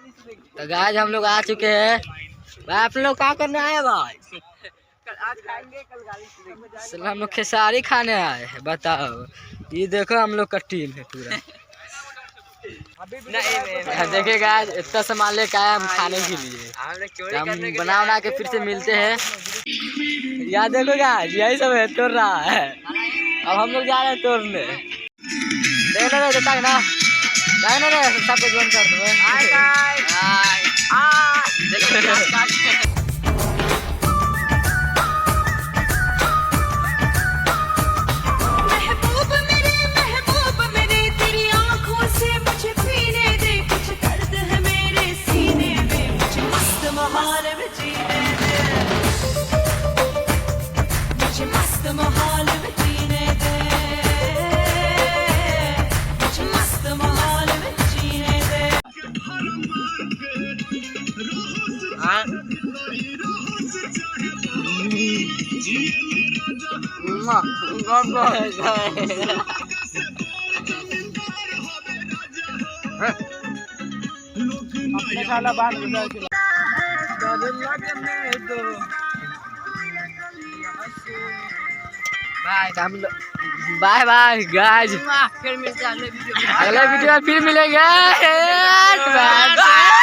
तो गाइस हम लोग आ चुके हैं। भाई आप लोग क्या करने आए भाई? आज खाएंगे कल गाली सुनेंगे। चलो हम लोग खेसारी खाने आए हैं। बताओ ये देखो हम लोग का टीम है पूरा। देखिए गाइस इतना सामान लेके आए हम खाने के लिए। तो हम बना के फिर से मिलते हैं। यार देखो गाइस यही सब है तोड़ रहा है। अब हम लोग जा रहे हैं तोड़ने। देखो ना देता ना सब कुछ बंद कर दो। अपने खाला बात बाय बाय गाइस। फिर मिलते हैं अगले वीडियो में फिर मिलेंगे। Bye bye.